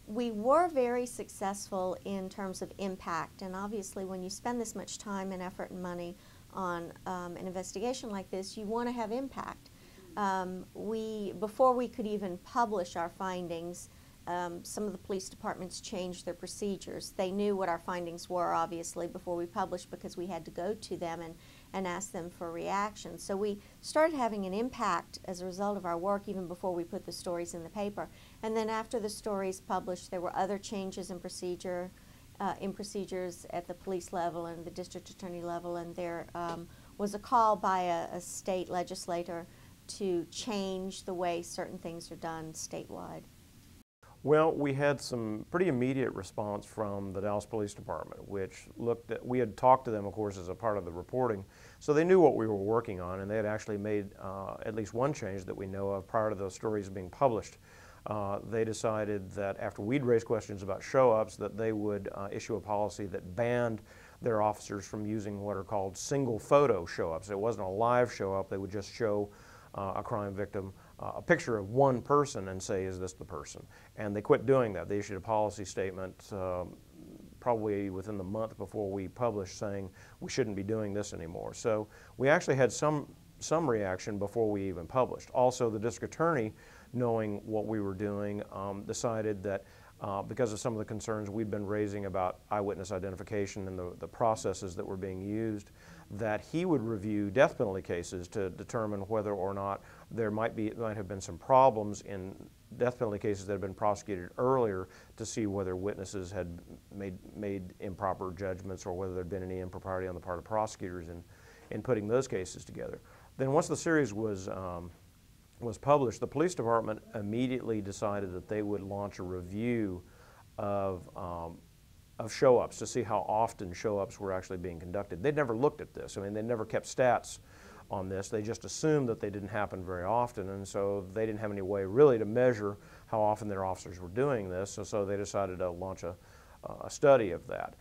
We were very successful in terms of impact, and obviously when you spend this much time and effort and money on an investigation like this, you want to have impact. Before we could even publish our findings, some of the police departments changed their procedures. They knew what our findings were, obviously, before we published, because we had to go to them and ask them for reaction. So we started having an impact as a result of our work even before we put the stories in the paper. And then after the stories published, there were other changes in procedures at the police level and the district attorney level, and there was a call by a state legislator to change the way certain things are done statewide. Well, we had some pretty immediate response from the Dallas Police Department, which we had talked to them, of course, as a part of the reporting, so they knew what we were working on, and they had actually made at least one change that we know of prior to those stories being published. They decided that after we'd raised questions about show-ups, that they would issue a policy that banned their officers from using what are called single photo show-ups. It wasn't a live show-up. They would just show a crime victim a picture of one person and say, is this the person? And they quit doing that. They issued a policy statement probably within the month before we published, saying we shouldn't be doing this anymore. So we actually had some reaction before we even published. Also, the district attorney, knowing what we were doing, decided that because of some of the concerns we'd been raising about eyewitness identification and the processes that were being used, that he would review death penalty cases to determine whether or not there might have been some problems in death penalty cases that had been prosecuted earlier, to see whether witnesses had made improper judgments or whether there had been any impropriety on the part of prosecutors in putting those cases together. Then once the series was published, the police department immediately decided that they would launch a review of show-ups to see how often show-ups were actually being conducted. They'd never looked at this. I mean, they never kept stats on this. They just assumed that they didn't happen very often, and so they didn't have any way really to measure how often their officers were doing this, so they decided to launch a study of that.